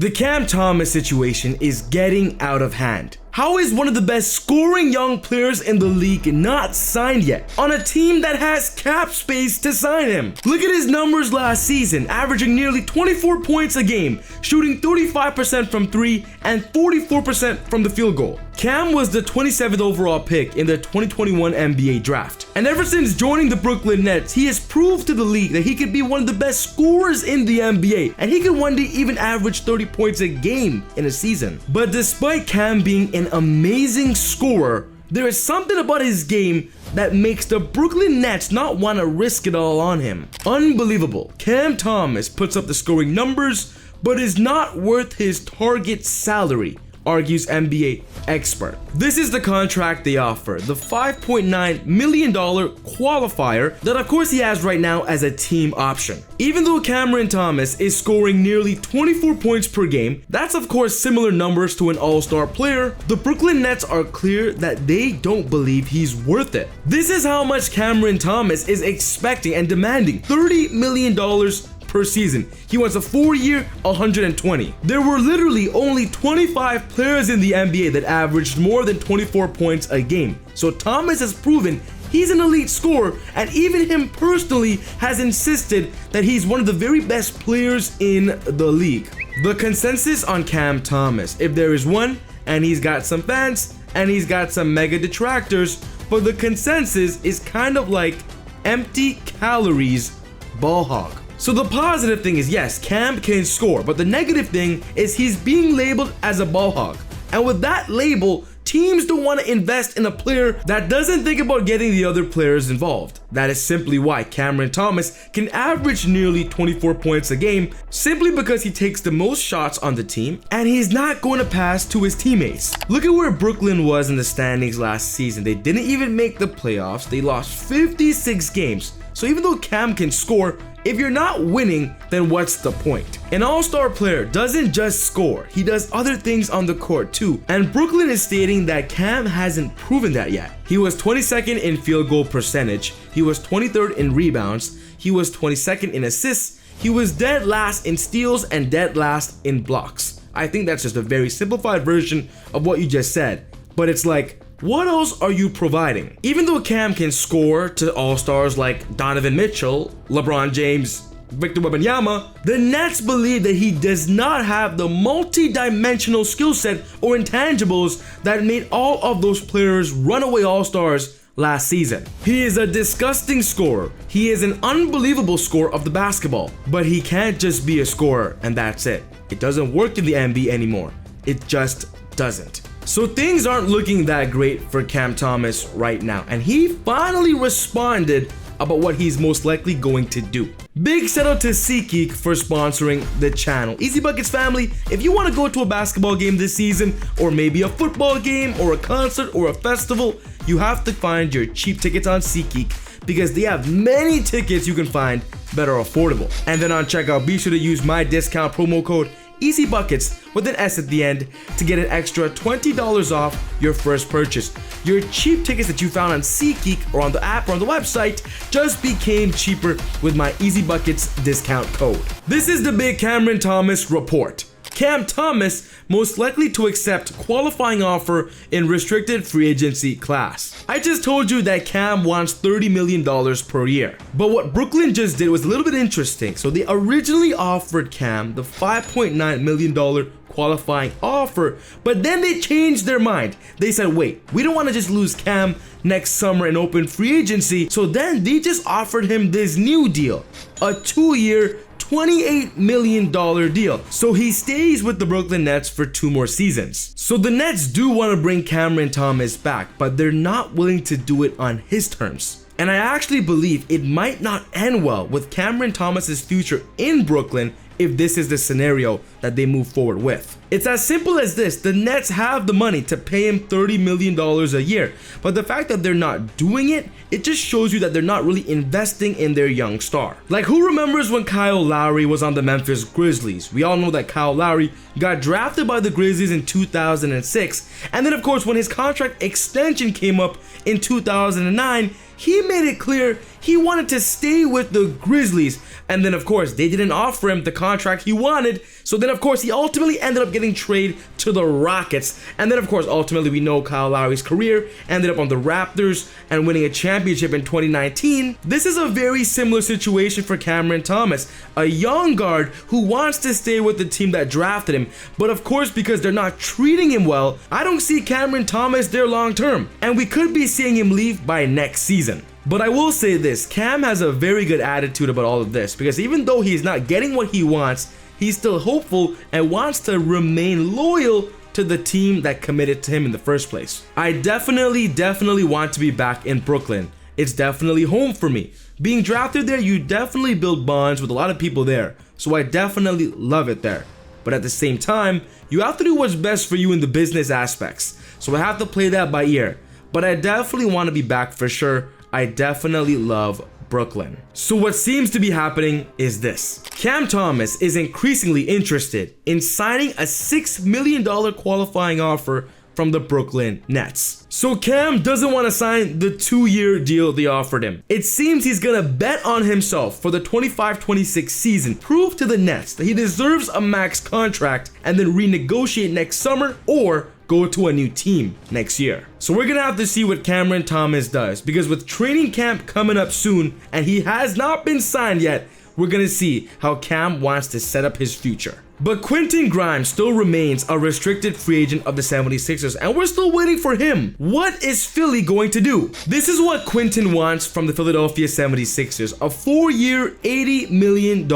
The Cam Thomas situation is getting out of hand. How is one of the best scoring young players in the league not signed yet on a team that has cap space to sign him? Look at his numbers last season, averaging nearly 24 points a game, shooting 35% from 3 and 44% from the field goal. Cam was the 27th overall pick in the 2021 NBA draft. And ever since joining the Brooklyn Nets, he has proved to the league that he could be one of the best scorers in the NBA, and he could one day even average 30 points a game in a season. But despite Cam being an amazing scorer, there is something about his game that makes the Brooklyn Nets not want to risk it all on him. Unbelievable. Cam Thomas puts up the scoring numbers, but is not worth his target salary, argues NBA expert. This is the contract they offer, the $5.9 million qualifier that of course he has right now as a team option. Even though Cameron Thomas is scoring nearly 24 points per game, that's of course similar numbers to an all-star player, the Brooklyn Nets are clear that they don't believe he's worth it. This is how much Cameron Thomas is expecting and demanding, $30 million per season. He wants a 4-year, 120. There were literally only 25 players in the NBA that averaged more than 24 points a game. So Thomas has proven he's an elite scorer, and even him personally has insisted that he's one of the very best players in the league. The consensus on Cam Thomas, if there is one, and he's got some fans, and he's got some mega detractors, but the consensus is kind of like empty calories ball hog. So the positive thing is, yes, Cam can score, but the negative thing is he's being labeled as a ball hog. And with that label, teams don't want to invest in a player that doesn't think about getting the other players involved. That is simply why Cameron Thomas can average nearly 24 points a game, simply because he takes the most shots on the team and he's not going to pass to his teammates. Look at where Brooklyn was in the standings last season. They didn't even make the playoffs. They lost 56 games. So even though Cam can score, if you're not winning, then what's the point? An all-star player doesn't just score, he does other things on the court too. And Brooklyn is stating that Cam hasn't proven that yet. He was 22nd in field goal percentage, he was 23rd in rebounds, he was 22nd in assists, he was dead last in steals and dead last in blocks. I think that's just a very simplified version of what you just said. But it's like, what else are you providing? Even though Cam can score to all-stars like Donovan Mitchell, LeBron James, Victor Wembanyama, the Nets believe that he does not have the multi-dimensional skill set or intangibles that made all of those players runaway all-stars last season. He is a disgusting scorer. He is an unbelievable scorer of the basketball, but he can't just be a scorer and that's it. It doesn't work in the NBA anymore. It just doesn't. So things aren't looking that great for Cam Thomas right now, and he finally responded about what he's most likely going to do. Big shout out to SeatGeek for sponsoring the channel. Easy Buckets family, if you want to go to a basketball game this season, or maybe a football game, or a concert, or a festival, you have to find your cheap tickets on SeatGeek because they have many tickets you can find that are affordable. And then on checkout, be sure to use my discount promo code Easy Buckets with an S at the end to get an extra $20 off your first purchase. Your cheap tickets that you found on SeatGeek or on the app or on the website just became cheaper with my Easy Buckets discount code. This is the big Cameron Thomas report. Cam Thomas most likely to accept qualifying offer in restricted free agency class. I just told you that Cam wants $30 million per year. But what Brooklyn just did was a little bit interesting. So they originally offered Cam the $5.9 million qualifying offer, but then they changed their mind. They said, wait, we don't want to just lose Cam next summer in open free agency. So then they just offered him this new deal, a 2-year, $28 million deal. So he stays with the Brooklyn Nets for 2 more seasons. So the Nets do want to bring Cameron Thomas back, but they're not willing to do it on his terms. And I actually believe it might not end well with Cameron Thomas's future in Brooklyn if this is the scenario that they move forward with. It's as simple as this. The Nets have the money to pay him $30 million a year, but the fact that they're not doing it, it just shows you that they're not really investing in their young star. Like, who remembers when Kyle Lowry was on the Memphis Grizzlies? We all know that Kyle Lowry got drafted by the Grizzlies in 2006, and then of course when his contract extension came up in 2009, he made it clear he wanted to stay with the Grizzlies. And then of course they didn't offer him the contract he wanted, so then of course he ultimately ended up getting traded to the Rockets. And then of course ultimately we know Kyle Lowry's career ended up on the Raptors and winning a championship in 2019. This is a very similar situation for Cameron Thomas, a young guard who wants to stay with the team that drafted him, but of course because they're not treating him well, I don't see Cameron Thomas there long term, and we could be seeing him leave by next season. But I will say this, Cam has a very good attitude about all of this, because even though he's not getting what he wants, he's still hopeful and wants to remain loyal to the team that committed to him in the first place. I definitely want to be back in Brooklyn. It's definitely home for me. Being drafted there, you definitely build bonds with a lot of people there, so I definitely love it there. But at the same time, you have to do what's best for you in the business aspects, so I have to play that by ear. But I definitely want to be back for sure. I definitely love Brooklyn. So what seems to be happening is this. Cam Thomas is increasingly interested in signing a $6 million qualifying offer from the Brooklyn Nets. So Cam doesn't want to sign the 2-year deal they offered him. It seems he's gonna bet on himself for the 25-26 season, prove to the Nets that he deserves a max contract, and then renegotiate next summer or go to a new team next year. So we're gonna have to see what Cameron Thomas does, because with training camp coming up soon and he has not been signed yet, we're gonna see how Cam wants to set up his future. But Quinton Grimes still remains a restricted free agent of the 76ers, and we're still waiting for him. What is Philly going to do? This is what Quinton wants from the Philadelphia 76ers, a 4-year, $80 million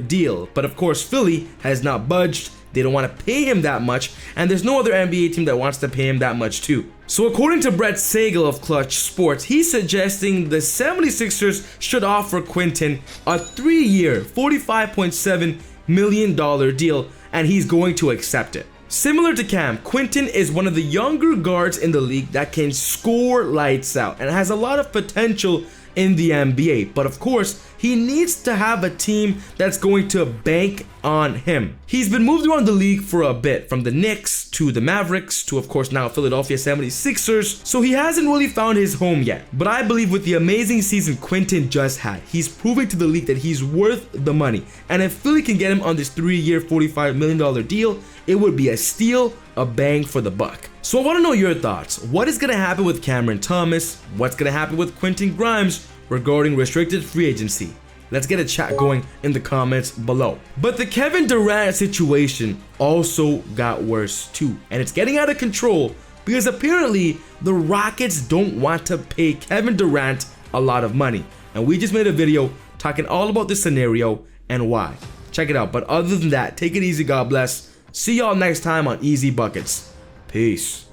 deal. But of course, Philly has not budged. They don't want to pay him that much, and there's no other NBA team that wants to pay him that much too. So according to Brett Sagel of Clutch Sports, he's suggesting the 76ers should offer Quinton a 3-year, $45.7 million deal, and he's going to accept it. Similar to Cam, Quinton is one of the younger guards in the league that can score lights out and has a lot of potential in the NBA, but of course he needs to have a team that's going to bank on him. He's been moved around the league for a bit, from the Knicks to the Mavericks to of course now Philadelphia 76ers, so he hasn't really found his home yet. But I believe with the amazing season Quinton just had, he's proving to the league that he's worth the money, and if Philly can get him on this 3-year $45 million deal, it would be a steal, a bang for the buck. So I want to know your thoughts. What is going to happen with Cameron Thomas? What's going to happen with Quinton Grimes regarding restricted free agency? Let's get a chat going in the comments below. But the Kevin Durant situation also got worse too, and it's getting out of control because apparently the Rockets don't want to pay Kevin Durant a lot of money. And we just made a video talking all about this scenario and why. Check it out. But other than that, take it easy, God bless. See y'all next time on Easy Buckets. Peace.